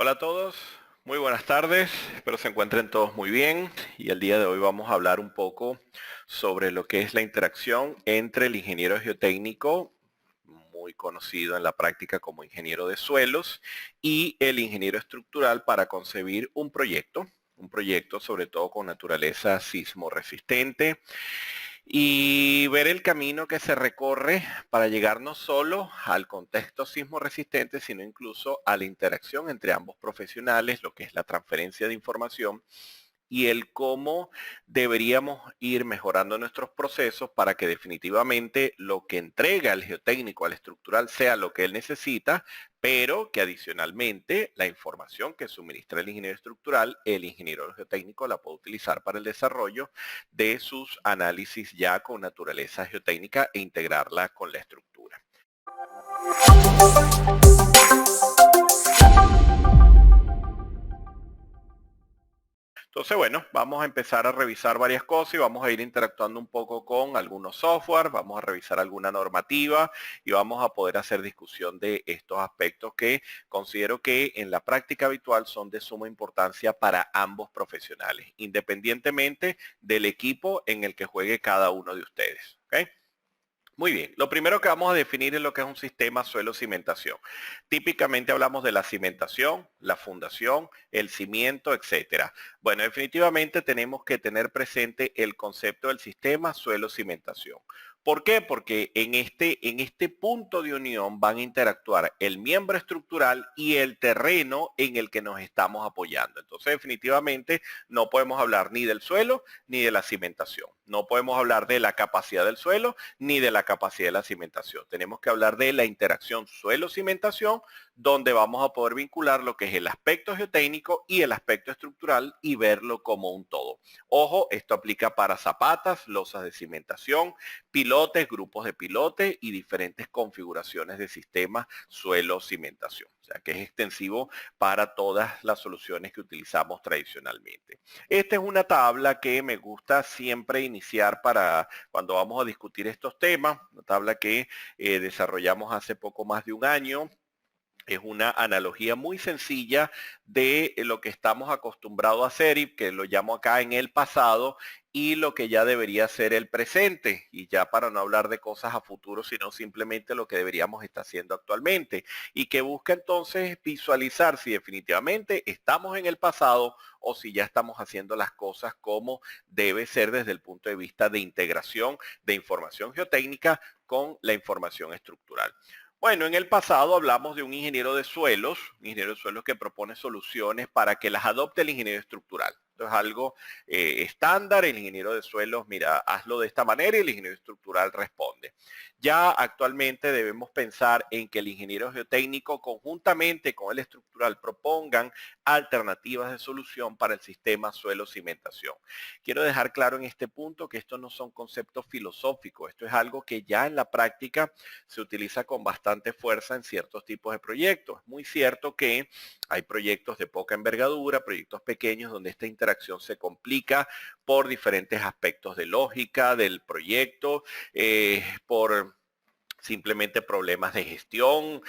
Hola a todos, muy buenas tardes, espero se encuentren todos muy bien y el día de hoy vamos a hablar un poco sobre lo que es la interacción entre el ingeniero geotécnico, muy conocido en la práctica como ingeniero de suelos, y el ingeniero estructural para concebir un proyecto sobre todo con naturaleza sismo resistente y ver el camino que se recorre para llegar no solo al contexto sismo resistente, sino incluso a la interacción entre ambos profesionales, lo que es la transferencia de información y el cómo deberíamos ir mejorando nuestros procesos para que definitivamente lo que entrega el geotécnico al estructural sea lo que él necesita, pero que adicionalmente la información que suministra el ingeniero estructural, el ingeniero geotécnico la puede utilizar para el desarrollo de sus análisis ya con naturaleza geotécnica e integrarla con la estructura. Entonces, bueno, vamos a empezar a revisar varias cosas y vamos a ir interactuando un poco con algunos software, vamos a revisar alguna normativa y vamos a poder hacer discusión de estos aspectos que considero que en la práctica habitual son de suma importancia para ambos profesionales, independientemente del equipo en el que juegue cada uno de ustedes. ¿Ok? Muy bien, lo primero que vamos a definir es lo que es un sistema suelo-cimentación. Típicamente hablamos de la cimentación, la fundación, el cimiento, etcétera. Bueno, definitivamente tenemos que tener presente el concepto del sistema suelo-cimentación. ¿Por qué? Porque en este punto de unión van a interactuar el miembro estructural y el terreno en el que nos estamos apoyando. Entonces, definitivamente no podemos hablar ni del suelo ni de la cimentación. No podemos hablar de la capacidad del suelo ni de la capacidad de la cimentación. Tenemos que hablar de la interacción suelo-cimentación, donde vamos a poder vincular lo que es el aspecto geotécnico y el aspecto estructural y verlo como un todo. Ojo, esto aplica para zapatas, losas de cimentación, pilotes, grupos de pilotes y diferentes configuraciones de sistemas suelo-cimentación. O sea que es extensivo para todas las soluciones que utilizamos tradicionalmente. Esta es una tabla que me gusta siempre iniciar para cuando vamos a discutir estos temas, una tabla que desarrollamos hace poco más de un año. Es una analogía muy sencilla de lo que estamos acostumbrados a hacer y que lo llamo acá en el pasado y lo que ya debería ser el presente. Y ya para no hablar de cosas a futuro, sino simplemente lo que deberíamos estar haciendo actualmente. Y que busca entonces visualizar si definitivamente estamos en el pasado o si ya estamos haciendo las cosas como debe ser desde el punto de vista de integración de información geotécnica con la información estructural. Bueno, en el pasado hablamos de un ingeniero de suelos que propone soluciones para que las adopte el ingeniero estructural. Esto es algo estándar, el ingeniero de suelos, mira, hazlo de esta manera y el ingeniero estructural responde. Ya actualmente debemos pensar en que el ingeniero geotécnico conjuntamente con el estructural propongan alternativas de solución para el sistema suelo-cimentación. Quiero dejar claro en este punto que estos no son conceptos filosóficos, esto es algo que ya en la práctica se utiliza con bastante fuerza en ciertos tipos de proyectos. Es muy cierto que hay proyectos de poca envergadura, proyectos pequeños donde esta interacción se complica por diferentes aspectos de lógica del proyecto, por simplemente problemas de gestión.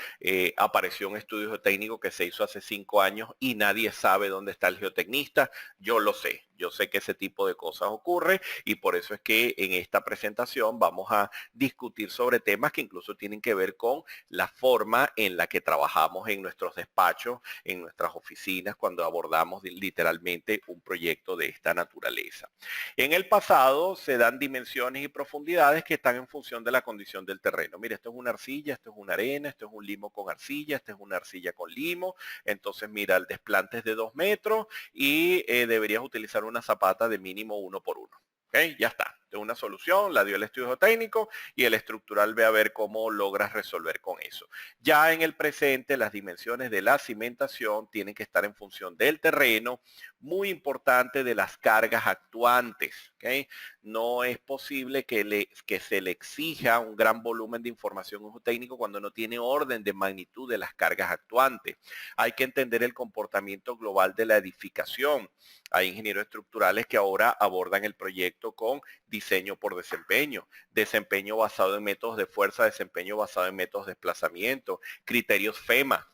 Apareció un estudio geotécnico que se hizo hace 5 años y nadie sabe dónde está el geotecnista. Yo lo sé. Yo sé que ese tipo de cosas ocurre y por eso es que en esta presentación vamos a discutir sobre temas que incluso tienen que ver con la forma en la que trabajamos en nuestros despachos, en nuestras oficinas, cuando abordamos literalmente un proyecto de esta naturaleza. En el pasado se dan dimensiones y profundidades que están en función de la condición del terreno. Mire, esto es una arcilla, esto es una arena, esto es un limo con arcilla, esto es una arcilla con limo. Entonces, mira, el desplante es de 2 metros y deberías utilizar una zapata de mínimo 1 por 1. ¿Ok? Ya está. Es una solución, la dio el estudio técnico y el estructural ve a ver cómo logras resolver con eso. Ya en el presente, las dimensiones de la cimentación tienen que estar en función del terreno, muy importante de las cargas actuantes. ¿Okay? No es posible que se le exija un gran volumen de información técnico cuando no tiene orden de magnitud de las cargas actuantes. Hay que entender el comportamiento global de la edificación. Hay ingenieros estructurales que ahora abordan el proyecto con diseño por desempeño, desempeño basado en métodos de fuerza, desempeño basado en métodos de desplazamiento, criterios FEMA,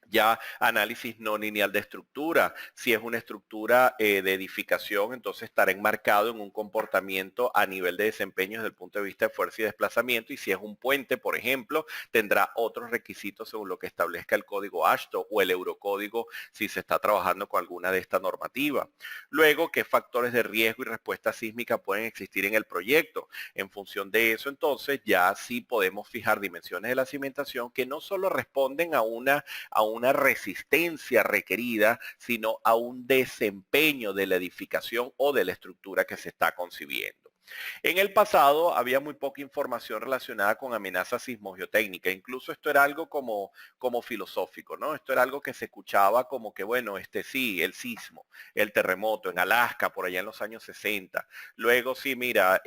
Ya análisis no lineal de estructura. Si es una estructura de edificación, entonces estará enmarcado en un comportamiento a nivel de desempeño desde el punto de vista de fuerza y desplazamiento. Y si es un puente, por ejemplo, tendrá otros requisitos según lo que establezca el código AASHTO o el eurocódigo si se está trabajando con alguna de esta normativa. Luego, ¿qué factores de riesgo y respuesta sísmica pueden existir en el proyecto? En función de eso, entonces, ya sí podemos fijar dimensiones de la cimentación que no solo responden a una resistencia requerida, sino a un desempeño de la edificación o de la estructura que se está concibiendo. En el pasado había muy poca información relacionada con amenazas sismogeotécnicas, incluso esto era algo como filosófico, ¿no? Esto era algo que se escuchaba como que, bueno, sí, el sismo, el terremoto en Alaska, por allá en los años 60. Luego sí, mira,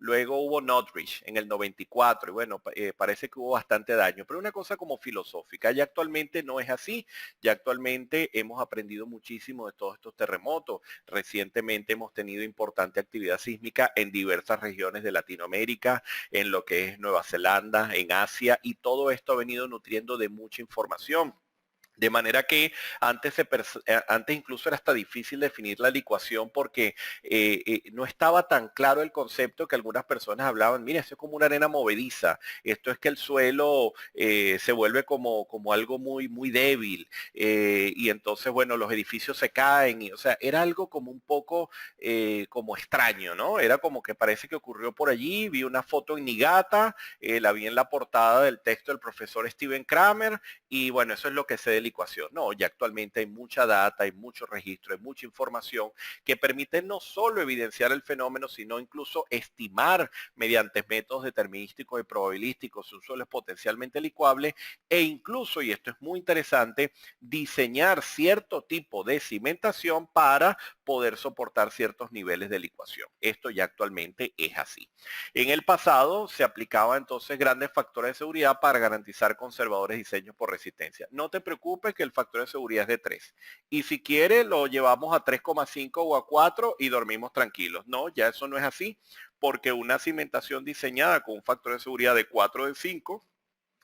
luego hubo Northridge en el 94 y bueno, parece que hubo bastante daño, pero una cosa como filosófica, ya actualmente no es así, ya actualmente hemos aprendido muchísimo de todos estos terremotos. Recientemente hemos tenido importante actividad sísmica en diversas regiones de Latinoamérica, en lo que es Nueva Zelanda, en Asia, y todo esto ha venido nutriendo de mucha información. De manera que antes incluso era hasta difícil definir la licuación porque no estaba tan claro el concepto que algunas personas hablaban, mira, esto es como una arena movediza, esto es que el suelo se vuelve como algo muy débil y entonces, bueno, los edificios se caen, o sea, era algo como un poco como extraño, ¿no? Era como que parece que ocurrió por allí, vi una foto en Niigata, la vi en la portada del texto del profesor Steven Kramer, y bueno, eso es lo que sé de licuación. No, ya actualmente hay mucha data, hay mucho registro, hay mucha información que permite no solo evidenciar el fenómeno, sino incluso estimar mediante métodos determinísticos y probabilísticos si un suelo es potencialmente licuable e incluso, y esto es muy interesante, diseñar cierto tipo de cimentación para poder soportar ciertos niveles de licuación. Esto ya actualmente es así. En el pasado se aplicaba entonces grandes factores de seguridad para garantizar conservadores diseños por resistencia. No te preocupes que el factor de seguridad es de 3. Y si quiere lo llevamos a 3,5 o a 4 y dormimos tranquilos. No, ya eso no es así, porque una cimentación diseñada con un factor de seguridad de 4 o de 5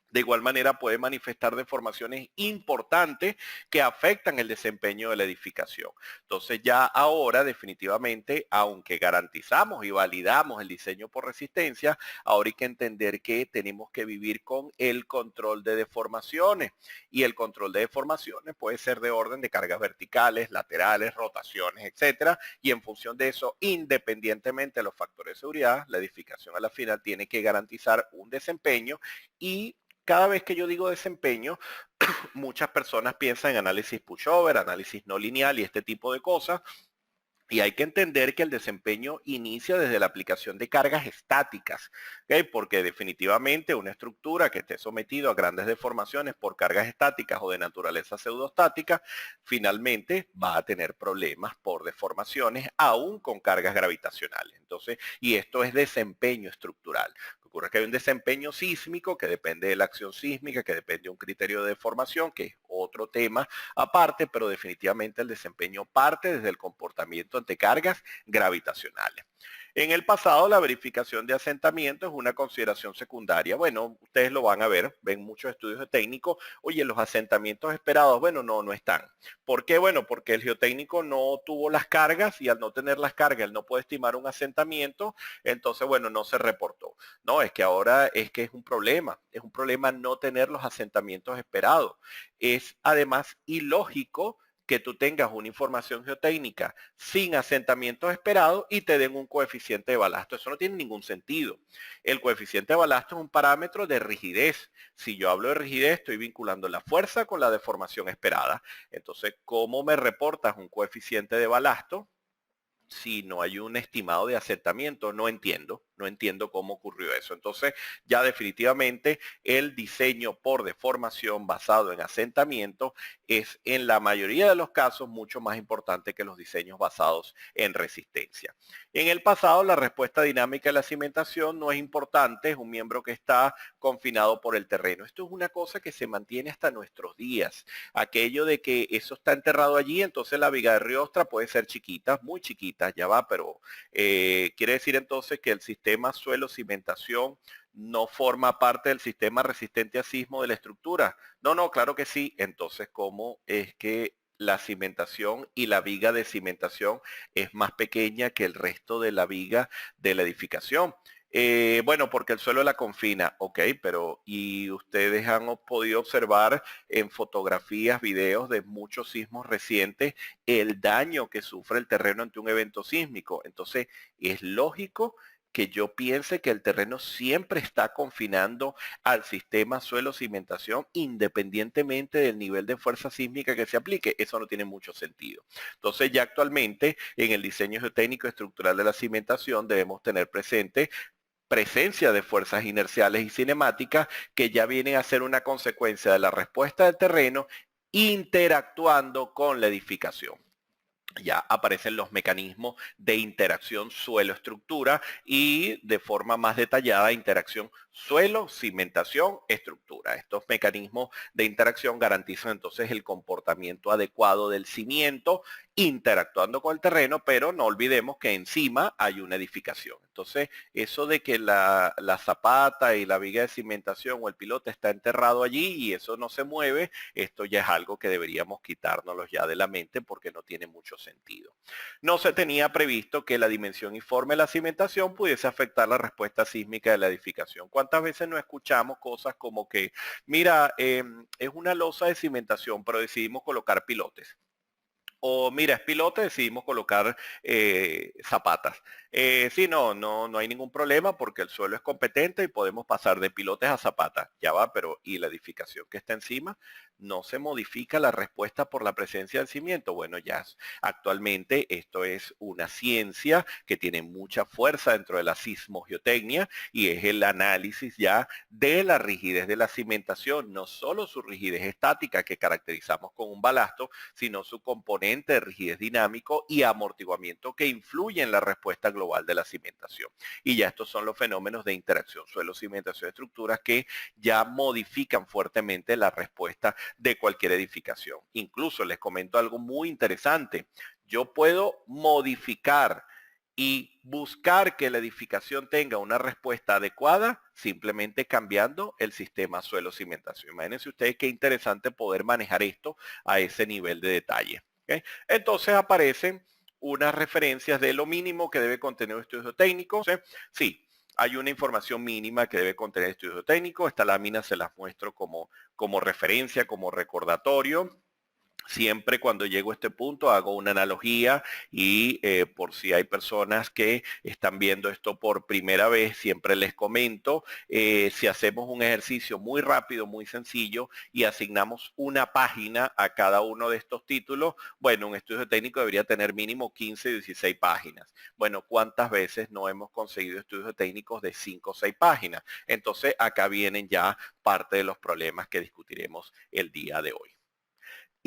de igual manera puede manifestar deformaciones importantes que afectan el desempeño de la edificación. Entonces ya ahora definitivamente, aunque garantizamos y validamos el diseño por resistencia, ahora hay que entender que tenemos que vivir con el control de deformaciones. Y el control de deformaciones puede ser de orden de cargas verticales, laterales, rotaciones, etcétera. Y en función de eso, independientemente de los factores de seguridad, la edificación a la final tiene que garantizar un desempeño y cada vez que yo digo desempeño, muchas personas piensan en análisis pushover, análisis no lineal y este tipo de cosas. Y hay que entender que el desempeño inicia desde la aplicación de cargas estáticas, ¿okay? Porque definitivamente una estructura que esté sometida a grandes deformaciones por cargas estáticas o de naturaleza pseudostática, finalmente va a tener problemas por deformaciones, aún con cargas gravitacionales. Entonces, y esto es desempeño estructural. Ocurre que hay un desempeño sísmico que depende de la acción sísmica, que depende de un criterio de deformación, que es otro tema aparte, pero definitivamente el desempeño parte desde el comportamiento ante cargas gravitacionales. En el pasado, la verificación de asentamiento es una consideración secundaria. Bueno, ustedes lo van a ver, ven muchos estudios de técnico. Oye, los asentamientos esperados, bueno, no están. ¿Por qué? Bueno, porque el geotécnico no tuvo las cargas y al no tener las cargas, él no puede estimar un asentamiento, entonces, bueno, no se reportó. No, es que ahora es un problema no tener los asentamientos esperados. Es además ilógico que tú tengas una información geotécnica sin asentamientos esperados y te den un coeficiente de balasto. Eso no tiene ningún sentido. El coeficiente de balasto es un parámetro de rigidez. Si yo hablo de rigidez, estoy vinculando la fuerza con la deformación esperada. Entonces, ¿cómo me reportas un coeficiente de balasto si no hay un estimado de asentamiento? No entiendo cómo ocurrió eso. Entonces, ya definitivamente el diseño por deformación basado en asentamiento es en la mayoría de los casos mucho más importante que los diseños basados en resistencia. En el pasado, la respuesta dinámica de la cimentación no es importante, es un miembro que está confinado por el terreno. Esto es una cosa que se mantiene hasta nuestros días. Aquello de que eso está enterrado allí, entonces la viga de riostra puede ser chiquita, muy chiquita, ya va, pero quiere decir entonces que el sistema suelo cimentación no forma parte del sistema resistente a sismo de la estructura. No, no, claro que sí. Entonces, ¿cómo es que la cimentación y la viga de cimentación es más pequeña que el resto de la viga de la edificación? Bueno, porque el suelo la confina, ok, pero y ustedes han podido observar en fotografías, videos de muchos sismos recientes el daño que sufre el terreno ante un evento sísmico. Entonces, es lógico que yo piense que el terreno siempre está confinando al sistema suelo-cimentación independientemente del nivel de fuerza sísmica que se aplique. Eso no tiene mucho sentido. Entonces ya actualmente en el diseño geotécnico estructural de la cimentación debemos tener presente presencia de fuerzas inerciales y cinemáticas que ya vienen a ser una consecuencia de la respuesta del terreno interactuando con la edificación. Ya aparecen los mecanismos de interacción suelo-estructura y de forma más detallada interacción suelo, cimentación, estructura. Estos mecanismos de interacción garantizan entonces el comportamiento adecuado del cimiento interactuando con el terreno, pero no olvidemos que encima hay una edificación. Entonces, eso de que la zapata y la viga de cimentación o el pilote está enterrado allí y eso no se mueve, esto ya es algo que deberíamos quitárnoslo ya de la mente porque no tiene mucho sentido. No se tenía previsto que la dimensión informe de la cimentación pudiese afectar la respuesta sísmica de la edificación. ¿Cuántas veces no escuchamos cosas como que, mira, es una losa de cimentación, pero decidimos colocar pilotes? O mira, es pilote, decidimos colocar zapatas. Sí, no hay ningún problema porque el suelo es competente y podemos pasar de pilotes a zapatas. Ya va, pero ¿y la edificación que está encima? ¿No se modifica la respuesta por la presencia del cimiento? Bueno, actualmente esto es una ciencia que tiene mucha fuerza dentro de la sismogeotecnia y es el análisis ya de la rigidez de la cimentación, no solo su rigidez estática que caracterizamos con un balasto, sino su componente de rigidez dinámico y amortiguamiento que influye en la respuesta global de la cimentación. Y ya estos son los fenómenos de interacción suelo-cimentación estructuras que ya modifican fuertemente la respuesta de cualquier edificación. Incluso les comento algo muy interesante. Yo puedo modificar y buscar que la edificación tenga una respuesta adecuada simplemente cambiando el sistema suelo-cimentación. Imagínense ustedes qué interesante poder manejar esto a ese nivel de detalle. ¿Okay? Entonces aparecen unas referencias de lo mínimo que debe contener un estudio técnico. Sí, hay una información mínima que debe contener el estudio técnico. Esta lámina se las muestro como referencia, como recordatorio. Siempre cuando llego a este punto hago una analogía y por si hay personas que están viendo esto por primera vez, siempre les comento, si hacemos un ejercicio muy rápido, muy sencillo y asignamos una página a cada uno de estos títulos, bueno, un estudio técnico debería tener mínimo 15 y 16 páginas. Bueno, ¿cuántas veces no hemos conseguido estudios técnicos de 5 o 6 páginas? Entonces acá vienen ya parte de los problemas que discutiremos el día de hoy.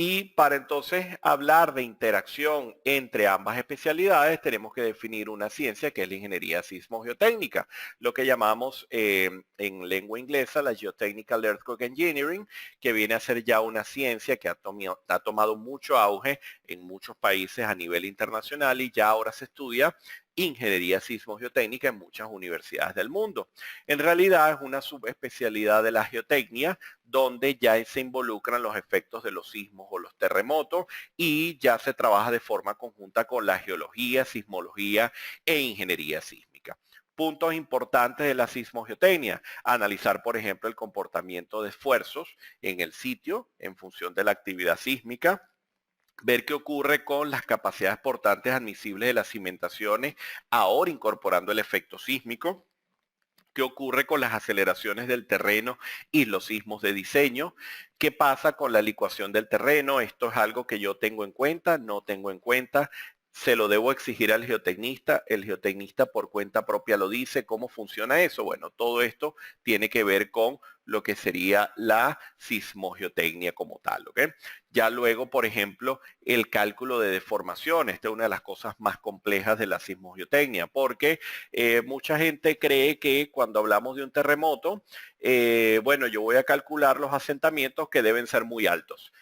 Y para entonces hablar de interacción entre ambas especialidades, tenemos que definir una ciencia que es la ingeniería sismogeotécnica, lo que llamamos en lengua inglesa la Geotechnical Earthquake Engineering, que viene a ser ya una ciencia que ha tomado mucho auge en muchos países a nivel internacional y ya ahora se estudia ingeniería sismogeotécnica en muchas universidades del mundo. En realidad es una subespecialidad de la geotecnia donde ya se involucran los efectos de los sismos o los terremotos y ya se trabaja de forma conjunta con la geología, sismología e ingeniería sísmica. Puntos importantes de la sismogeotecnia. Analizar, por ejemplo, el comportamiento de esfuerzos en el sitio en función de la actividad sísmica. Ver qué ocurre con las capacidades portantes admisibles de las cimentaciones, ahora incorporando el efecto sísmico. ¿Qué ocurre con las aceleraciones del terreno y los sismos de diseño? ¿Qué pasa con la licuación del terreno? Esto es algo que yo tengo en cuenta, no tengo en cuenta. Se lo debo exigir al geotecnista. El geotecnista por cuenta propia lo dice. ¿Cómo funciona eso? Bueno, todo esto tiene que ver con lo que sería la sismogeotecnia como tal. ¿Ok? Ya luego, por ejemplo, el cálculo de deformación. Esta es una de las cosas más complejas de la sismogeotecnia porque mucha gente cree que cuando hablamos de un terremoto, bueno, yo voy a calcular los asentamientos que deben ser muy altos.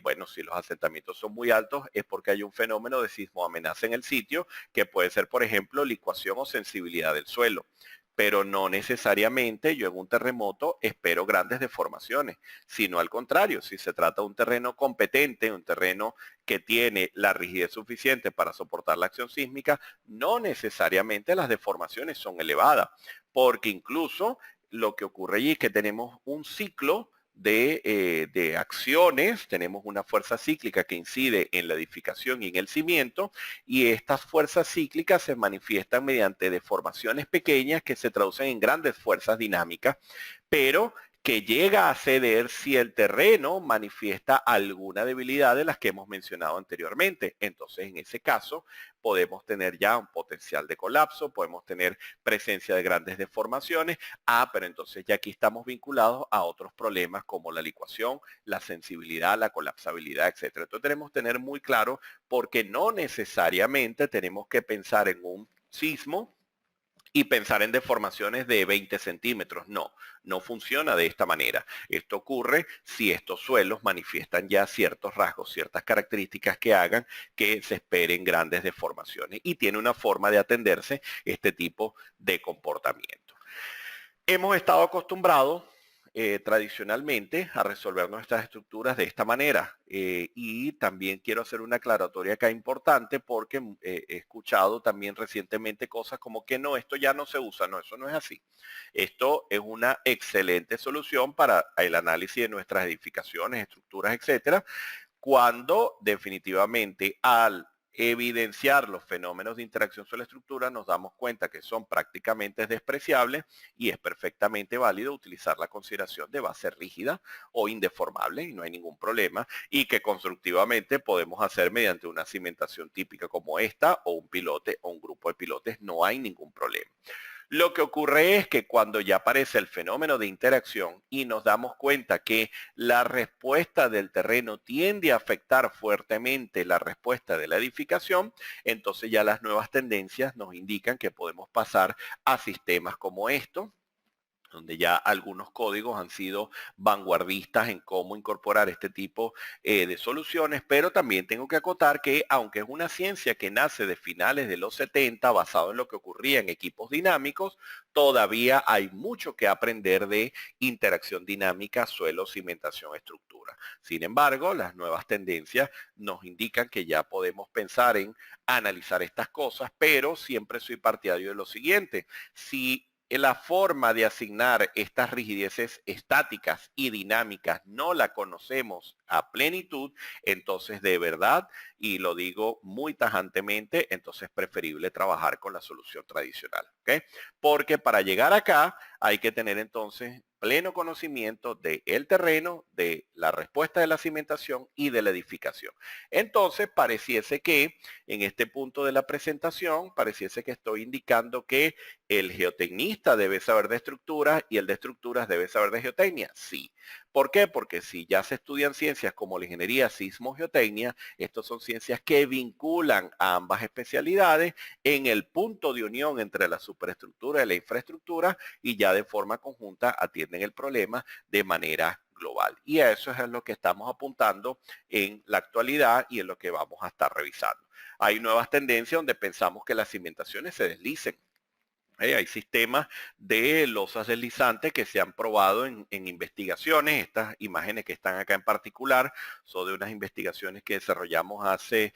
Bueno, si los asentamientos son muy altos es porque hay un fenómeno de sismo amenaza en el sitio que puede ser, por ejemplo, licuación o sensibilidad del suelo. pero no necesariamente yo en un terremoto espero grandes deformaciones, sino al contrario, si se trata de un terreno competente, un terreno que tiene la rigidez suficiente para soportar la acción sísmica, no necesariamente las deformaciones son elevadas, porque incluso lo que ocurre allí es que tenemos un ciclo de acciones, tenemos una fuerza cíclica que incide en la edificación y en el cimiento, y estas fuerzas cíclicas se manifiestan mediante deformaciones pequeñas que se traducen en grandes fuerzas dinámicas, pero que llega a ceder si el terreno manifiesta alguna debilidad de las que hemos mencionado anteriormente. Entonces, en ese caso, podemos tener ya un potencial de colapso, podemos tener presencia de grandes deformaciones. Pero entonces ya aquí estamos vinculados a otros problemas como la licuación, la sensibilidad, la colapsabilidad, etcétera. Entonces tenemos que tener muy claro porque no necesariamente tenemos que pensar en un sismo y pensar en deformaciones de 20 centímetros. No, no funciona de esta manera. Esto ocurre si estos suelos manifiestan ya ciertos rasgos, ciertas características que hagan que se esperen grandes deformaciones y tiene una forma de atenderse este tipo de comportamiento. Hemos estado acostumbrados tradicionalmente a resolver nuestras estructuras de esta manera. Y también quiero hacer una aclaratoria acá importante porque he escuchado también recientemente cosas como que no, esto ya no se usa. No, eso no es así. Esto es una excelente solución para el análisis de nuestras edificaciones, estructuras, etcétera, cuando definitivamente al evidenciar los fenómenos de interacción sobre la estructura nos damos cuenta que son prácticamente despreciables y es perfectamente válido utilizar la consideración de base rígida o indeformable y no hay ningún problema y que constructivamente podemos hacer mediante una cimentación típica como esta o un pilote o un grupo de pilotes, no hay ningún problema. Lo que ocurre es que cuando ya aparece el fenómeno de interacción y nos damos cuenta que la respuesta del terreno tiende a afectar fuertemente la respuesta de la edificación, entonces ya las nuevas tendencias nos indican que podemos pasar a sistemas como estos, donde ya algunos códigos han sido vanguardistas en cómo incorporar este tipo de soluciones, pero también tengo que acotar que aunque es una ciencia que nace de finales de los 70, basado en lo que ocurría en equipos dinámicos, todavía hay mucho que aprender de interacción dinámica, suelo, cimentación, estructura. Sin embargo, las nuevas tendencias nos indican que ya podemos pensar en analizar estas cosas, pero siempre soy partidario de lo siguiente. Si la forma de asignar estas rigideces estáticas y dinámicas no la conocemos a plenitud, entonces de verdad, y lo digo muy tajantemente, entonces es preferible trabajar con la solución tradicional, ¿ok? Porque para llegar acá hay que tener entonces pleno conocimiento del terreno, de la respuesta de la cimentación y de la edificación. Entonces pareciese que en este punto de la presentación, pareciese que estoy indicando que el geotecnista debe saber de estructuras y el de estructuras debe saber de geotecnia. Sí. ¿Por qué? Porque si ya se estudian ciencias como la ingeniería sismo-geotecnia, estas son ciencias que vinculan a ambas especialidades en el punto de unión entre la superestructura y la infraestructura y ya de forma conjunta atienden el problema de manera global. Y a eso es lo que estamos apuntando en la actualidad y en lo que vamos a estar revisando. Hay nuevas tendencias donde pensamos que las cimentaciones se deslicen. Hay sistemas de losas deslizantes que se han probado en investigaciones. Estas imágenes que están acá en particular son de unas investigaciones que desarrollamos hace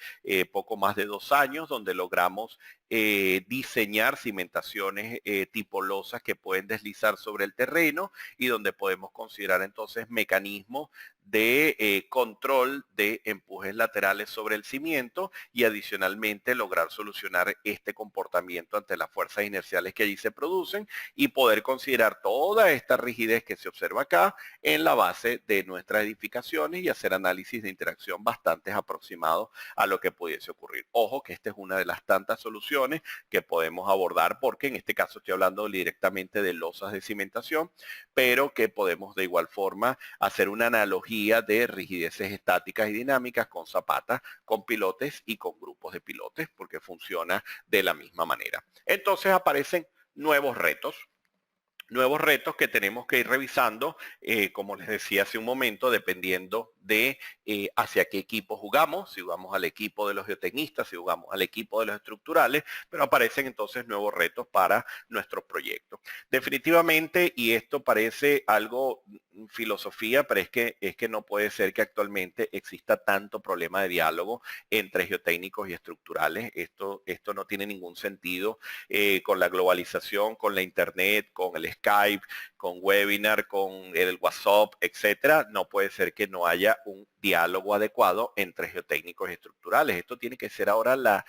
poco más de 2 años, donde logramos diseñar cimentaciones tipo losas que pueden deslizar sobre el terreno y donde podemos considerar entonces mecanismos de control de empujes laterales sobre el cimiento y adicionalmente lograr solucionar este comportamiento ante las fuerzas inerciales que allí se producen y poder considerar toda esta rigidez que se observa acá en la base de nuestras edificaciones y hacer análisis de interacción bastante aproximados a lo que pudiese ocurrir. Ojo que esta es una de las tantas soluciones que podemos abordar porque en este caso estoy hablando directamente de losas de cimentación, pero que podemos de igual forma hacer una analogía de rigideces estáticas y dinámicas con zapatas, con pilotes y con grupos de pilotes, porque funciona de la misma manera. Entonces aparecen nuevos retos que tenemos que ir revisando, como les decía hace un momento, dependiendo de hacia qué equipo jugamos, si jugamos al equipo de los geotecnistas, si jugamos al equipo de los estructurales, pero aparecen entonces nuevos retos para nuestros proyectos. Definitivamente, y esto parece algo filosofía, pero es que no puede ser que actualmente exista tanto problema de diálogo entre geotécnicos y estructurales. Esto no tiene ningún sentido con la globalización, con la internet, con el Skype, con webinar, con el WhatsApp, etcétera. No puede ser que no haya un diálogo adecuado entre geotécnicos y estructurales. Esto tiene que ser ahora la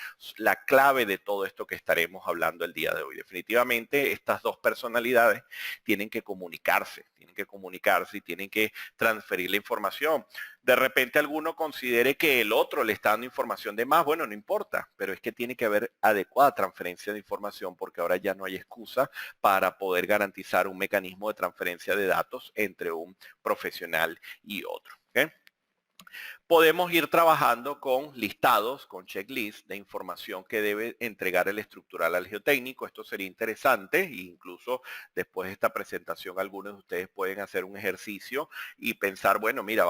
clave de todo esto que estaremos hablando el día de hoy. Definitivamente estas dos personalidades tienen que comunicarse y tienen que transferir la información. De repente alguno considere que el otro le está dando información de más, bueno, no importa, pero es que tiene que haber adecuada transferencia de información porque ahora ya no hay excusa para poder garantizar un mecanismo de transferencia de datos entre un profesional y otro. ¿Okay? Podemos ir trabajando con listados, con checklists de información que debe entregar el estructural al geotécnico. Esto sería interesante e incluso después de esta presentación algunos de ustedes pueden hacer un ejercicio y pensar, bueno, mira,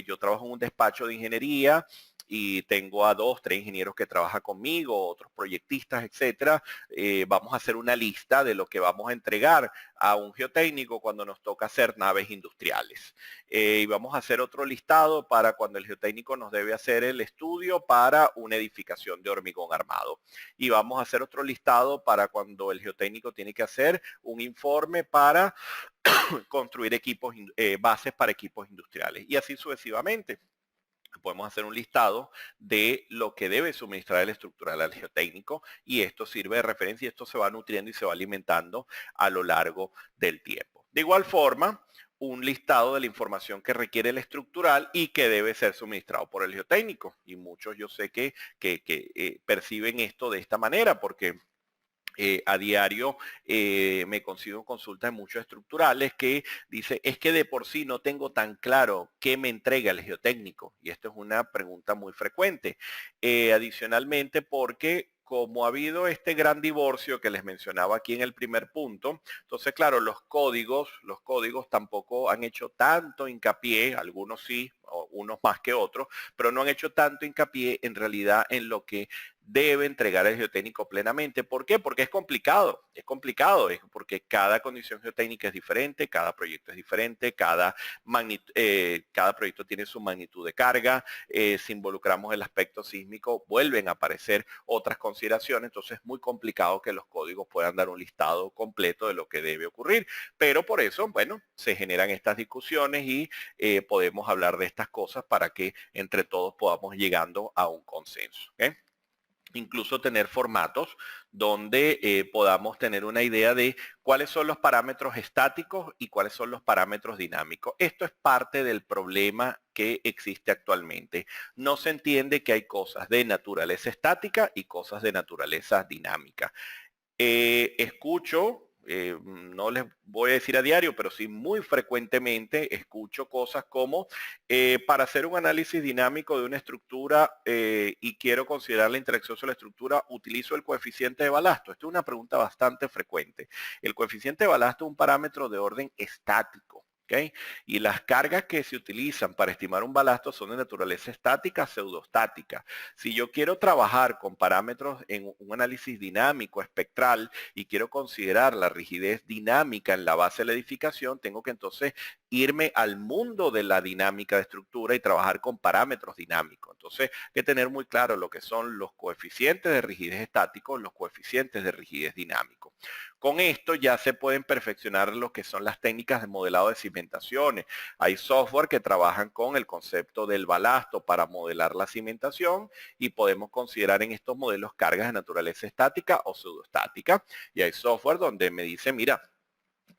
yo trabajo en un despacho de ingeniería y tengo a 2, 3 ingenieros que trabajan conmigo, otros proyectistas, etcétera. Vamos a hacer una lista de lo que vamos a entregar a un geotécnico cuando nos toca hacer naves industriales. Y vamos a hacer otro listado para cuando el geotécnico nos debe hacer el estudio para una edificación de hormigón armado. Y vamos a hacer otro listado para cuando el geotécnico tiene que hacer un informe para construir bases para equipos industriales. Y así sucesivamente. Podemos hacer un listado de lo que debe suministrar el estructural al geotécnico y esto sirve de referencia y esto se va nutriendo y se va alimentando a lo largo del tiempo. De igual forma, un listado de la información que requiere el estructural y que debe ser suministrado por el geotécnico. Y muchos yo sé que perciben esto de esta manera porque a diario me consigo consultas de muchos estructurales que dice, es que de por sí no tengo tan claro qué me entrega el geotécnico. Y esto es una pregunta muy frecuente. Adicionalmente, porque como ha habido este gran divorcio que les mencionaba aquí en el primer punto, entonces claro, los códigos tampoco han hecho tanto hincapié, algunos sí, unos más que otros, pero no han hecho tanto hincapié en realidad en lo que debe entregar el geotécnico plenamente. ¿Por qué? Porque es complicado, es porque cada condición geotécnica es diferente, cada proyecto es diferente, cada proyecto tiene su magnitud de carga, si involucramos el aspecto sísmico, vuelven a aparecer otras consideraciones, entonces es muy complicado que los códigos puedan dar un listado completo de lo que debe ocurrir, pero por eso, bueno, se generan estas discusiones y podemos hablar de estas cosas para que entre todos podamos llegando a un consenso. ¿Okay? Incluso tener formatos donde podamos tener una idea de cuáles son los parámetros estáticos y cuáles son los parámetros dinámicos. Esto es parte del problema que existe actualmente. No se entiende que hay cosas de naturaleza estática y cosas de naturaleza dinámica. Escucho, no les voy a decir a diario, pero sí muy frecuentemente escucho cosas como para hacer un análisis dinámico de una estructura y quiero considerar la interacción sobre la estructura, utilizo el coeficiente de balasto. Esta es una pregunta bastante frecuente. El coeficiente de balasto es un parámetro de orden estático. ¿Okay? Y las cargas que se utilizan para estimar un balasto son de naturaleza estática, pseudostática. Si yo quiero trabajar con parámetros en un análisis dinámico, espectral, y quiero considerar la rigidez dinámica en la base de la edificación, tengo que entonces irme al mundo de la dinámica de estructura y trabajar con parámetros dinámicos. Entonces, hay que tener muy claro lo que son los coeficientes de rigidez estáticos, los coeficientes de rigidez dinámico. Con esto ya se pueden perfeccionar lo que son las técnicas de modelado de cimentaciones. Hay software que trabajan con el concepto del balasto para modelar la cimentación y podemos considerar en estos modelos cargas de naturaleza estática o pseudostática. Y hay software donde me dice, mira,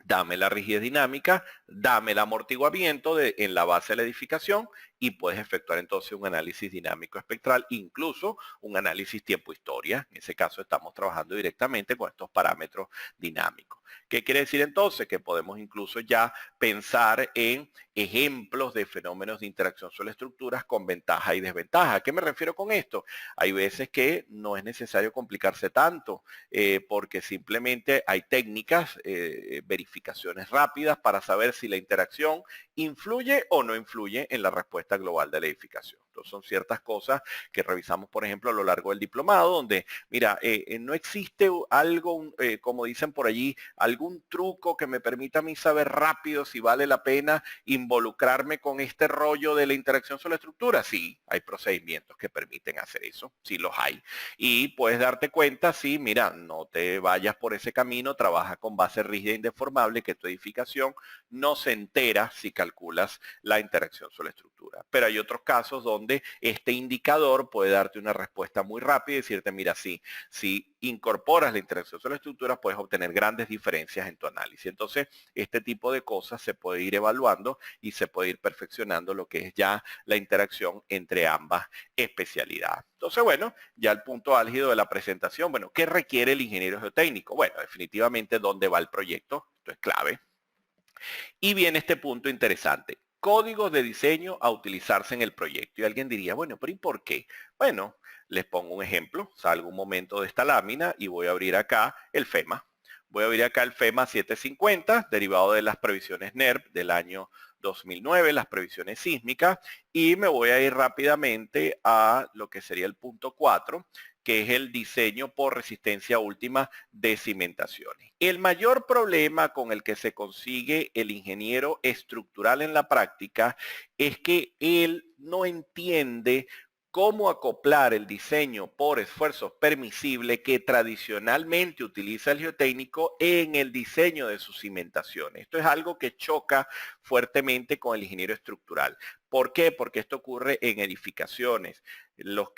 dame la rigidez dinámica, dame el amortiguamiento en la base de la edificación y puedes efectuar entonces un análisis dinámico espectral, incluso un análisis tiempo-historia. En ese caso estamos trabajando directamente con estos parámetros dinámicos. ¿Qué quiere decir entonces? Que podemos incluso ya pensar en ejemplos de fenómenos de interacción sobre estructuras con ventaja y desventaja. ¿A qué me refiero con esto? Hay veces que no es necesario complicarse tanto porque simplemente hay técnicas verificadas verificaciones rápidas para saber si la interacción influye o no influye en la respuesta global de la edificación. Entonces son ciertas cosas que revisamos, por ejemplo, a lo largo del diplomado, donde, mira, no existe algo, como dicen por allí, algún truco que me permita a mí saber rápido si vale la pena involucrarme con este rollo de la interacción sobre la estructura. Sí, hay procedimientos que permiten hacer eso, sí los hay. Y puedes darte cuenta, sí, mira, no te vayas por ese camino, trabaja con base rígida e indeformable, que tu edificación no se entera si calculas la interacción sobre la estructura. Pero hay otros casos donde este indicador puede darte una respuesta muy rápida y decirte, mira, sí, si incorporas la interacción sobre la estructura, puedes obtener grandes diferencias en tu análisis. Entonces, este tipo de cosas se puede ir evaluando y se puede ir perfeccionando lo que es ya la interacción entre ambas especialidades. Entonces, bueno, ya el punto álgido de la presentación, bueno, ¿qué requiere el ingeniero geotécnico? Bueno, definitivamente dónde va el proyecto, esto es clave. Y viene este punto interesante. Códigos de diseño a utilizarse en el proyecto. Y alguien diría, bueno, pero ¿y por qué? Bueno, les pongo un ejemplo. Salgo un momento de esta lámina y voy a abrir acá el FEMA. Voy a abrir acá el FEMA 750, derivado de las previsiones NERP del año 2009, las previsiones sísmicas, y me voy a ir rápidamente a lo que sería el punto 4, que es el diseño por resistencia última de cimentaciones. El mayor problema con el que se consigue el ingeniero estructural en la práctica es que él no entiende cómo acoplar el diseño por esfuerzos permisibles que tradicionalmente utiliza el geotécnico en el diseño de sus cimentaciones. Esto es algo que choca fuertemente con el ingeniero estructural. ¿Por qué? Porque esto ocurre en edificaciones. Los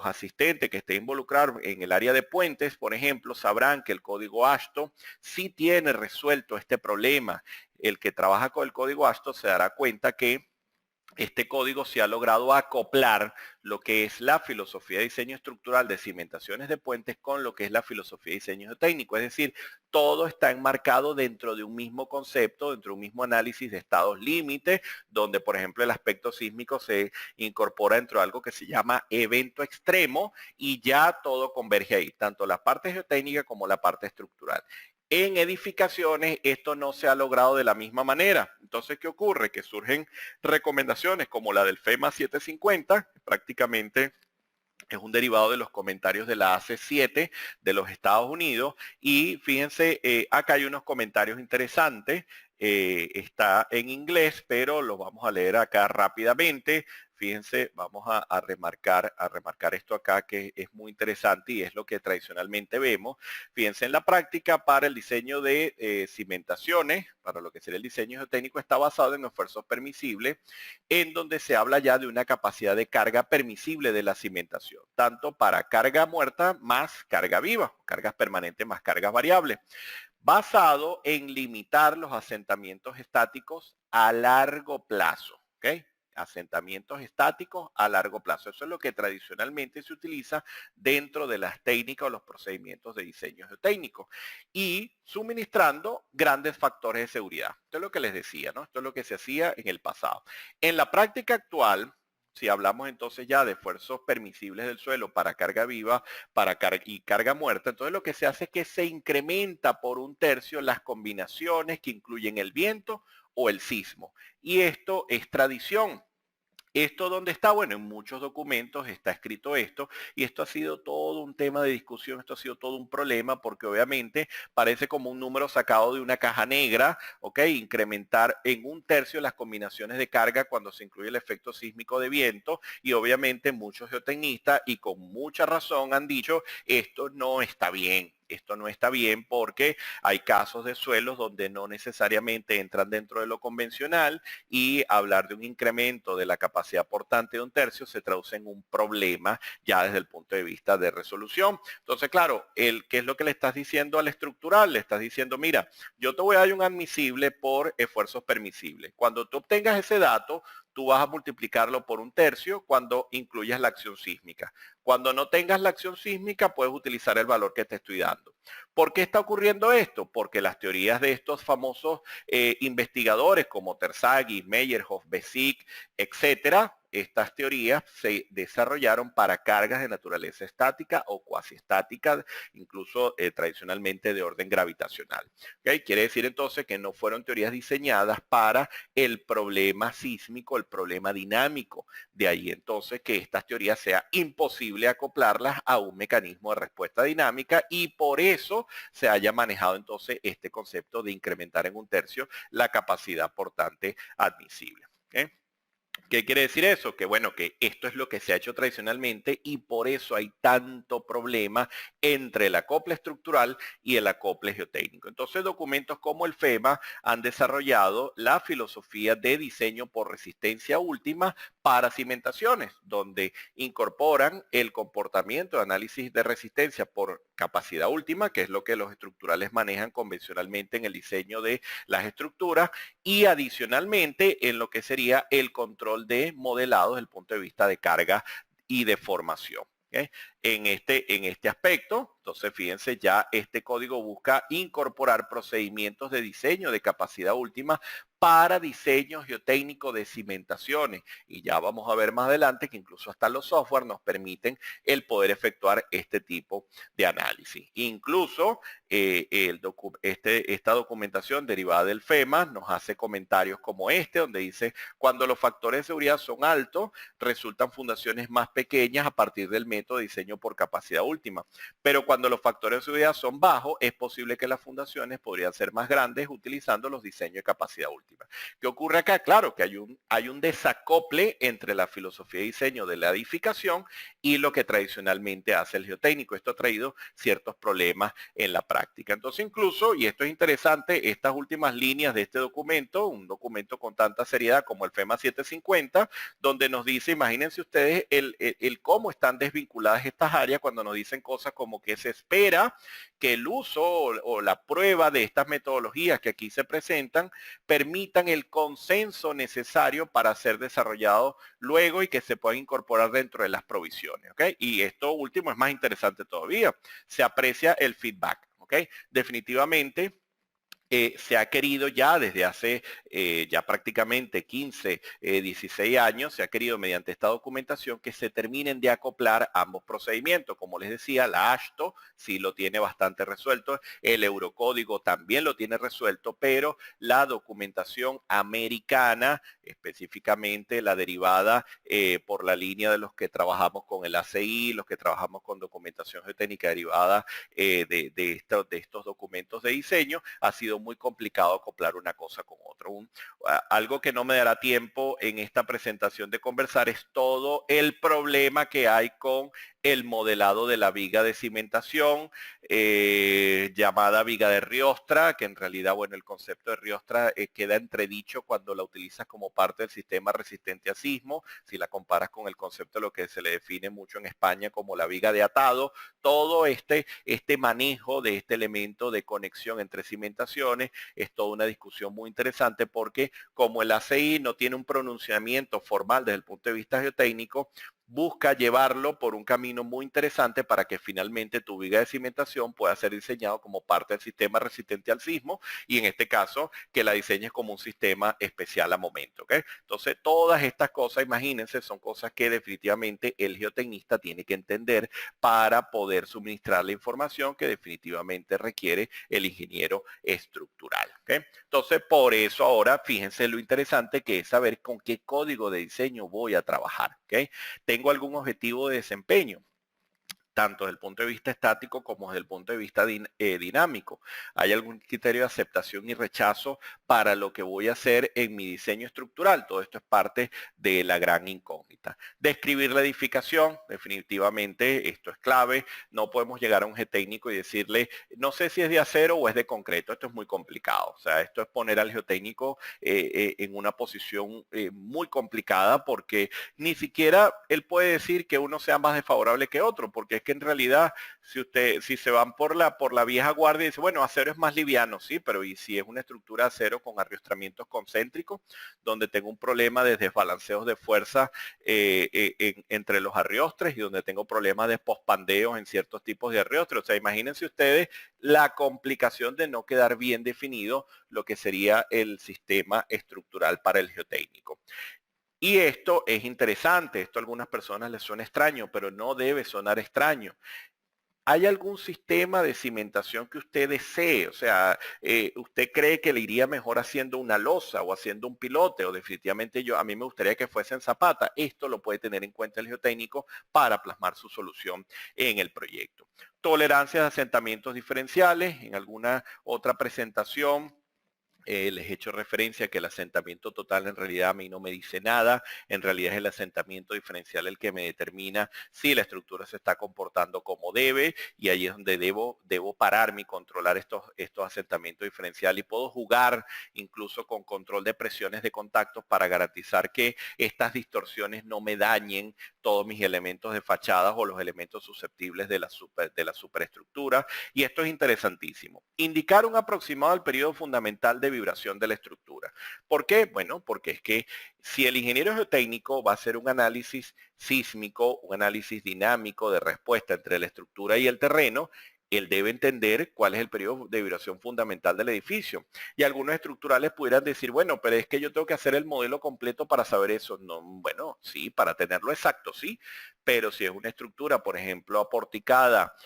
asistentes que estén involucrados en el área de puentes, por ejemplo, sabrán que el código ASTO sí tiene resuelto este problema. El que trabaja con el código ASTO se dará cuenta que este código se ha logrado acoplar lo que es la filosofía de diseño estructural de cimentaciones de puentes con lo que es la filosofía de diseño geotécnico. Es decir, todo está enmarcado dentro de un mismo concepto, dentro de un mismo análisis de estados límites, donde, por ejemplo, el aspecto sísmico se incorpora dentro de algo que se llama evento extremo y ya todo converge ahí, tanto la parte geotécnica como la parte estructural. En edificaciones esto no se ha logrado de la misma manera. Entonces, ¿qué ocurre? Que surgen recomendaciones como la del FEMA 750, que prácticamente es un derivado de los comentarios de la AC7 de los Estados Unidos. Y fíjense, acá hay unos comentarios interesantes. Está en inglés, pero los vamos a leer acá rápidamente. Fíjense, vamos a remarcar esto acá que es muy interesante y es lo que tradicionalmente vemos. Fíjense, en la práctica para el diseño de cimentaciones, para lo que sería el diseño geotécnico, está basado en esfuerzos permisibles, en donde se habla ya de una capacidad de carga permisible de la cimentación, tanto para carga muerta más carga viva, cargas permanentes más cargas variables, basado en limitar los asentamientos estáticos a largo plazo. ¿Ok? Asentamientos estáticos a largo plazo. Eso es lo que tradicionalmente se utiliza dentro de las técnicas o los procedimientos de diseño geotécnico y suministrando grandes factores de seguridad. Esto es lo que les decía, ¿no? Esto es lo que se hacía en el pasado. En la práctica actual, si hablamos entonces ya de esfuerzos permisibles del suelo para carga viva y carga muerta, entonces lo que se hace es que se incrementa por un tercio las combinaciones que incluyen el viento o el sismo. Y esto es tradición. ¿Esto dónde está? Bueno, en muchos documentos está escrito esto y esto ha sido todo un tema de discusión, esto ha sido todo un problema porque obviamente parece como un número sacado de una caja negra, ¿ok? Incrementar en un tercio las combinaciones de carga cuando se incluye el efecto sísmico de viento y obviamente muchos geotecnistas y con mucha razón han dicho esto no está bien. Esto no está bien porque hay casos de suelos donde no necesariamente entran dentro de lo convencional y hablar de un incremento de la capacidad portante de un tercio se traduce en un problema ya desde el punto de vista de resolución. Entonces, claro, ¿qué es lo que le estás diciendo al estructural? Le estás diciendo, mira, yo te voy a dar un admisible por esfuerzos permisibles. Cuando tú obtengas ese dato, tú vas a multiplicarlo por un tercio cuando incluyas la acción sísmica. Cuando no tengas la acción sísmica, puedes utilizar el valor que te estoy dando. ¿Por qué está ocurriendo esto? Porque las teorías de estos famosos investigadores como Terzaghi, Meyerhoff, Bézic, etcétera, estas teorías se desarrollaron para cargas de naturaleza estática o cuasi estática, incluso tradicionalmente de orden gravitacional. ¿Okay? Quiere decir entonces que no fueron teorías diseñadas para el problema sísmico, el problema dinámico. De ahí entonces que estas teorías sea imposible acoplarlas a un mecanismo de respuesta dinámica y por eso se haya manejado entonces este concepto de incrementar en un tercio la capacidad portante admisible. ¿Okay? ¿Qué quiere decir eso? Que bueno, que esto es lo que se ha hecho tradicionalmente y por eso hay tanto problema entre el acople estructural y el acople geotécnico. Entonces, documentos como el FEMA han desarrollado la filosofía de diseño por resistencia última para cimentaciones, donde incorporan el comportamiento de análisis de resistencia por capacidad última, que es lo que los estructurales manejan convencionalmente en el diseño de las estructuras, y adicionalmente en lo que sería el control de modelado desde el punto de vista de carga y de formación. ¿Okay? En este aspecto, entonces fíjense, ya este código busca incorporar procedimientos de diseño de capacidad última para diseño geotécnico de cimentaciones. Y ya vamos a ver más adelante que incluso hasta los software nos permiten el poder efectuar este tipo de análisis. Incluso esta documentación derivada del FEMA nos hace comentarios como este, donde dice, cuando los factores de seguridad son altos, resultan fundaciones más pequeñas a partir del método de diseño por capacidad última. Pero cuando los factores de seguridad son bajos, es posible que las fundaciones podrían ser más grandes utilizando los diseños de capacidad última. ¿Qué ocurre acá? Claro que hay un desacople entre la filosofía de diseño de la edificación y lo que tradicionalmente hace el geotécnico. Esto ha traído ciertos problemas en la práctica. Entonces incluso, y esto es interesante, estas últimas líneas de este documento, un documento con tanta seriedad como el FEMA 750, donde nos dice, imagínense ustedes el cómo están desvinculadas estas áreas cuando nos dicen cosas como que se espera que el uso o la prueba de estas metodologías que aquí se presentan permitan el consenso necesario para ser desarrollado luego y que se puedan incorporar dentro de las provisiones. ¿Okay? Y esto último es más interesante todavía. Se aprecia el feedback. ¿Okay? Definitivamente se ha querido ya desde hace ya prácticamente 15, 16 años, se ha querido mediante esta documentación que se terminen de acoplar ambos procedimientos. Como les decía, la AASHTO sí lo tiene bastante resuelto, el Eurocódigo también lo tiene resuelto, pero la documentación americana, específicamente la derivada por la línea de los que trabajamos con el ACI, los que trabajamos con documentación geotécnica derivada de estos documentos de diseño, ha sido muy complicado acoplar una cosa con otra. Algo que no me dará tiempo en esta presentación de conversar es todo el problema que hay con el modelado de la viga de cimentación, llamada viga de Riostra, que en realidad, bueno, el concepto de Riostra queda entredicho cuando la utilizas como parte del sistema resistente a sismo, si la comparas con el concepto de lo que se le define mucho en España como la viga de atado, todo este manejo de este elemento de conexión entre cimentaciones es toda una discusión muy interesante porque como el ACI no tiene un pronunciamiento formal desde el punto de vista geotécnico, busca llevarlo por un camino muy interesante para que finalmente tu viga de cimentación pueda ser diseñado como parte del sistema resistente al sismo y en este caso que la diseñes como un sistema especial a momento. ¿Okay? Entonces todas estas cosas, imagínense, son cosas que definitivamente el geotecnista tiene que entender para poder suministrar la información que definitivamente requiere el ingeniero estructural. ¿Okay? Entonces por eso ahora fíjense lo interesante que es saber con qué código de diseño voy a trabajar. ¿Okay? ¿Tengo algún objetivo de desempeño? Tanto desde el punto de vista estático como desde el punto de vista dinámico. ¿Hay algún criterio de aceptación y rechazo para lo que voy a hacer en mi diseño estructural? Todo esto es parte de la gran incógnita. Describir la edificación, definitivamente esto es clave. No podemos llegar a un geotécnico y decirle, no sé si es de acero o es de concreto. Esto es muy complicado. O sea, esto es poner al geotécnico en una posición muy complicada porque ni siquiera él puede decir que uno sea más desfavorable que otro, porque que en realidad si se van por la vieja guardia y dice, bueno, acero es más liviano, sí, pero ¿y si es una estructura de acero con arriostramientos concéntricos, donde tengo un problema de desbalanceos de fuerza entre los arriostres y donde tengo problemas de pospandeos en ciertos tipos de arriostres? O sea, imagínense ustedes la complicación de no quedar bien definido lo que sería el sistema estructural para el geotécnico. Y esto es interesante, esto a algunas personas les suena extraño, pero no debe sonar extraño. ¿Hay algún sistema de cimentación que usted desee? O sea, ¿usted cree que le iría mejor haciendo una losa o haciendo un pilote? O definitivamente a mí me gustaría que fuese en zapata. Esto lo puede tener en cuenta el geotécnico para plasmar su solución en el proyecto. Tolerancias de asentamientos diferenciales. En alguna otra presentación les he hecho referencia que el asentamiento total en realidad a mí no me dice nada, en realidad es el asentamiento diferencial el que me determina si la estructura se está comportando como debe, y ahí es donde debo pararme y controlar estos asentamientos diferenciales, y puedo jugar incluso con control de presiones de contactos para garantizar que estas distorsiones no me dañen todos mis elementos de fachadas o los elementos susceptibles de la superestructura. Y esto es interesantísimo. Indicar un aproximado al periodo fundamental de vibración de la estructura. ¿Por qué? Bueno, porque es que si el ingeniero geotécnico va a hacer un análisis sísmico, un análisis dinámico de respuesta entre la estructura y el terreno, él debe entender cuál es el periodo de vibración fundamental del edificio. Y algunos estructurales pudieran decir, bueno, pero es que yo tengo que hacer el modelo completo para saber eso. No, bueno, sí, para tenerlo exacto, sí. Pero si es una estructura, por ejemplo, aporticada,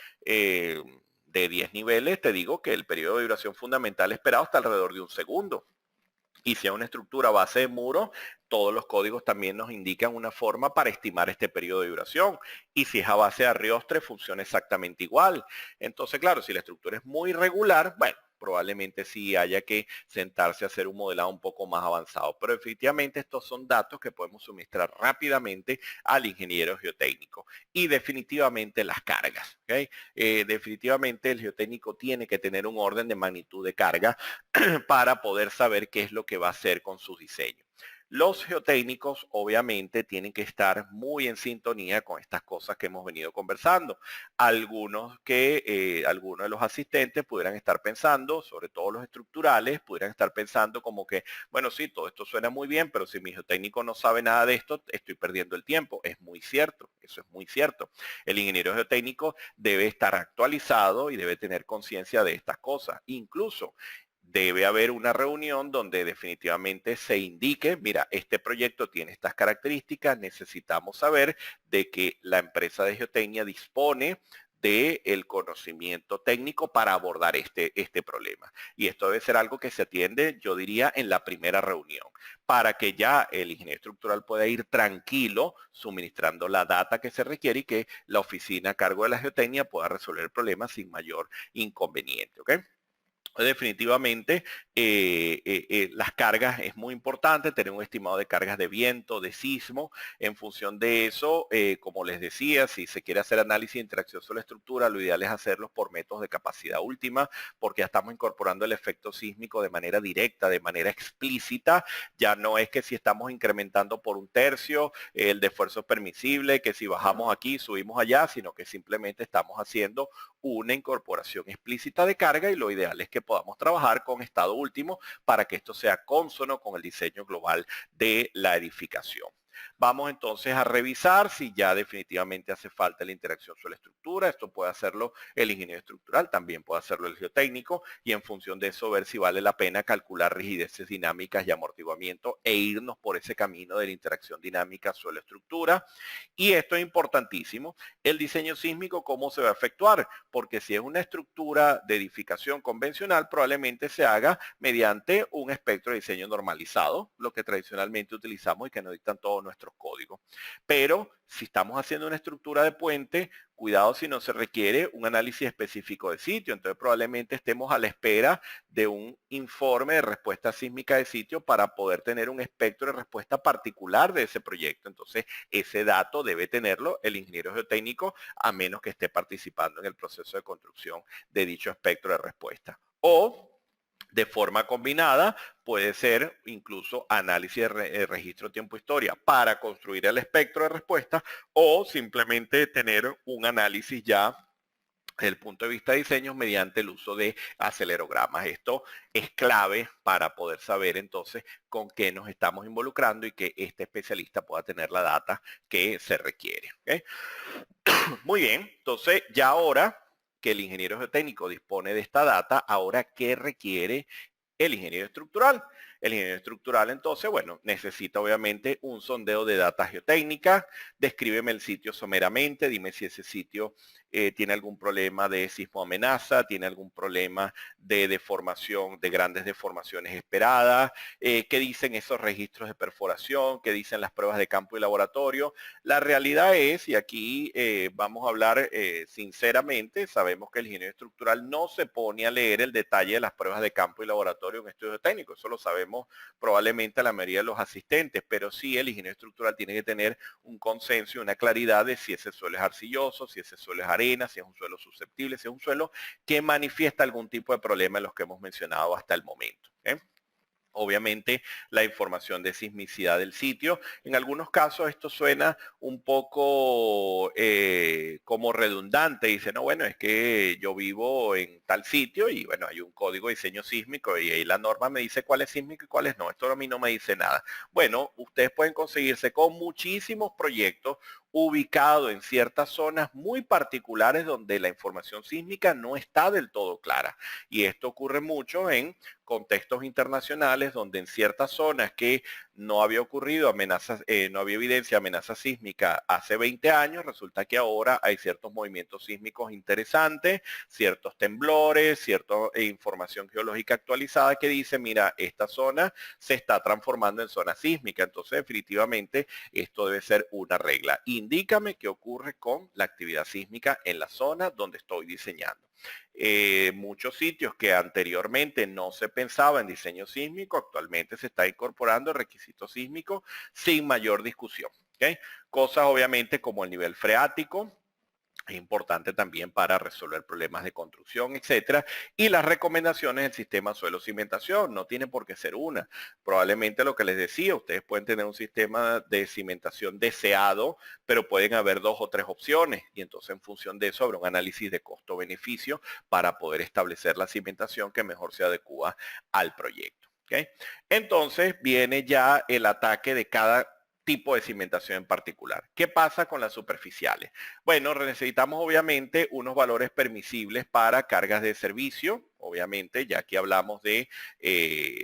de 10 niveles, te digo que el periodo de vibración fundamental esperado está alrededor de un segundo. Y si es una estructura a base de muro, todos los códigos también nos indican una forma para estimar este periodo de vibración. Y si es a base de arriostre, funciona exactamente igual. Entonces, claro, si la estructura es muy irregular, bueno, probablemente sí haya que sentarse a hacer un modelado un poco más avanzado. Pero definitivamente estos son datos que podemos suministrar rápidamente al ingeniero geotécnico. Y definitivamente las cargas. ¿Okay? Definitivamente el geotécnico tiene que tener un orden de magnitud de carga para poder saber qué es lo que va a hacer con sus diseños. Los geotécnicos obviamente tienen que estar muy en sintonía con estas cosas que hemos venido conversando. Algunos de los asistentes pudieran estar pensando, sobre todo los estructurales, pudieran estar pensando como que, bueno, sí, todo esto suena muy bien, pero si mi geotécnico no sabe nada de esto, estoy perdiendo el tiempo. Es muy cierto, eso es muy cierto. El ingeniero geotécnico debe estar actualizado y debe tener conciencia de estas cosas. Incluso debe haber una reunión donde definitivamente se indique, mira, este proyecto tiene estas características, necesitamos saber de que la empresa de geotecnia dispone del conocimiento técnico para abordar este problema. Y esto debe ser algo que se atiende, yo diría, en la primera reunión, para que ya el ingeniero estructural pueda ir tranquilo suministrando la data que se requiere y que la oficina a cargo de la geotecnia pueda resolver el problema sin mayor inconveniente. ¿Ok? Definitivamente, las cargas es muy importante, tener un estimado de cargas de viento, de sismo. En función de eso, como les decía, si se quiere hacer análisis de interacción sobre la estructura, lo ideal es hacerlos por métodos de capacidad última, porque ya estamos incorporando el efecto sísmico de manera directa, de manera explícita. Ya no es que si estamos incrementando por un tercio el de esfuerzo permisible, que si bajamos aquí, subimos allá, sino que simplemente estamos haciendo una incorporación explícita de carga, y lo ideal es que podamos trabajar con estado último para que esto sea consono con el diseño global de la edificación. Vamos entonces a revisar si ya definitivamente hace falta la interacción sobre la estructura. Esto puede hacerlo el ingeniero estructural, también puede hacerlo el geotécnico, y en función de eso ver si vale la pena calcular rigideces dinámicas y amortiguamiento e irnos por ese camino de la interacción dinámica sobre la estructura. Y esto es importantísimo, el diseño sísmico, ¿cómo se va a efectuar? Porque si es una estructura de edificación convencional, probablemente se haga mediante un espectro de diseño normalizado, lo que tradicionalmente utilizamos y que nos dictan todos nuestros códigos. Pero si estamos haciendo una estructura de puente, cuidado si no se requiere un análisis específico de sitio. Entonces probablemente estemos a la espera de un informe de respuesta sísmica de sitio para poder tener un espectro de respuesta particular de ese proyecto. Entonces ese dato debe tenerlo el ingeniero geotécnico, a menos que esté participando en el proceso de construcción de dicho espectro de respuesta. O De forma combinada, puede ser incluso análisis de registro tiempo-historia para construir el espectro de respuesta o simplemente tener un análisis ya desde el punto de vista de diseño mediante el uso de acelerogramas. Esto es clave para poder saber entonces con qué nos estamos involucrando y que este especialista pueda tener la data que se requiere. ¿Okay? Muy bien, entonces ya ahora que el ingeniero geotécnico dispone de esta data, ahora ¿qué requiere el ingeniero estructural? El ingeniero estructural entonces, bueno, necesita obviamente un sondeo de data geotécnica. Descríbeme el sitio someramente, dime si ese sitio tiene algún problema de sismo amenaza, tiene algún problema de deformación, de grandes deformaciones esperadas, qué dicen esos registros de perforación, qué dicen las pruebas de campo y laboratorio. La realidad es, y aquí vamos a hablar sinceramente, sabemos que el ingeniero estructural no se pone a leer el detalle de las pruebas de campo y laboratorio en un estudio técnico, eso lo sabemos probablemente la mayoría de los asistentes, pero sí el ingeniero estructural tiene que tener un consenso y una claridad de si ese suelo es arcilloso, si ese suelo es arena, si es un suelo susceptible, si es un suelo que manifiesta algún tipo de problema en los que hemos mencionado hasta el momento. Obviamente la información de sismicidad del sitio. En algunos casos esto suena un poco como redundante. Dice, no, bueno, es que yo vivo en tal sitio y bueno, hay un código de diseño sísmico y ahí la norma me dice cuál es sísmico y cuál es no. Esto a mí no me dice nada. Bueno, ustedes pueden conseguirse con muchísimos proyectos ubicados en ciertas zonas muy particulares donde la información sísmica no está del todo clara. Y esto ocurre mucho en contextos internacionales donde en ciertas zonas que no había ocurrido amenazas, no había evidencia de amenaza sísmica hace 20 años, resulta que ahora hay ciertos movimientos sísmicos interesantes, ciertos temblores, cierta información geológica actualizada que dice, mira, esta zona se está transformando en zona sísmica. Entonces, definitivamente, esto debe ser una regla. Indícame qué ocurre con la actividad sísmica en la zona donde estoy diseñando. Muchos sitios que anteriormente no se pensaba en diseño sísmico, actualmente se está incorporando el requisito sísmico sin mayor discusión. ¿Okay? Cosas obviamente como el nivel freático, es importante también para resolver problemas de construcción, etcétera. Y las recomendaciones del sistema suelo cimentación, no tiene por qué ser una. Probablemente lo que les decía, ustedes pueden tener un sistema de cimentación deseado, pero pueden haber 2 o 3 opciones. Y entonces en función de eso habrá un análisis de costo-beneficio para poder establecer la cimentación que mejor se adecua al proyecto. ¿Okay? Entonces viene ya el ataque de cada tipo de cimentación en particular. ¿Qué pasa con las superficiales? Bueno, necesitamos obviamente unos valores permisibles para cargas de servicio, obviamente, ya aquí hablamos de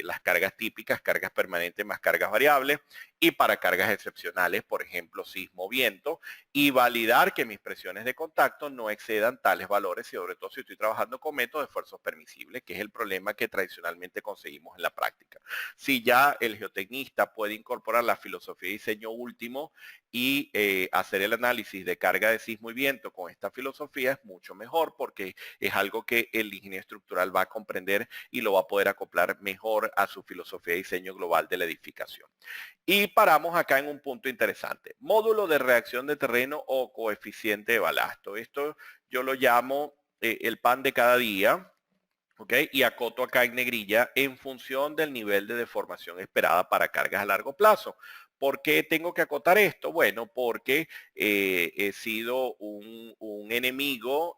las cargas típicas, cargas permanentes más cargas variables, y para cargas excepcionales, por ejemplo, sismo, viento, y validar que mis presiones de contacto no excedan tales valores, y sobre todo si estoy trabajando con métodos de esfuerzos permisibles, que es el problema que tradicionalmente conseguimos en la práctica. Si ya el geotecnista puede incorporar la filosofía de diseño último y hacer el análisis de carga de sismo y viento con esta filosofía, es mucho mejor porque es algo que el ingeniero estructural va a comprender y lo va a poder acoplar mejor a su filosofía de diseño global de la edificación. Y paramos acá en un punto interesante. Módulo de reacción de terreno o coeficiente de balasto. Esto yo lo llamo el pan de cada día. ¿Okay? Y acoto acá en negrilla en función del nivel de deformación esperada para cargas a largo plazo. ¿Por qué tengo que acotar esto? Bueno, porque he sido un enemigo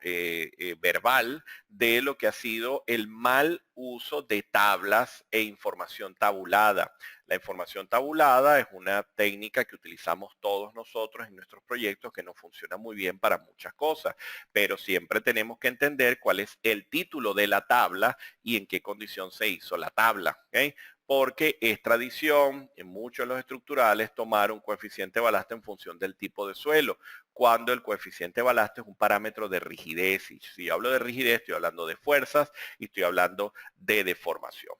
verbal de lo que ha sido el mal uso de tablas e información tabulada. La información tabulada es una técnica que utilizamos todos nosotros en nuestros proyectos que nos funciona muy bien para muchas cosas, pero siempre tenemos que entender cuál es el título de la tabla y en qué condición se hizo la tabla. ¿Okay? Porque es tradición en muchos de los estructurales tomar un coeficiente de balasto en función del tipo de suelo, cuando el coeficiente de balasto es un parámetro de rigidez. Y si hablo de rigidez, estoy hablando de fuerzas y estoy hablando de deformación.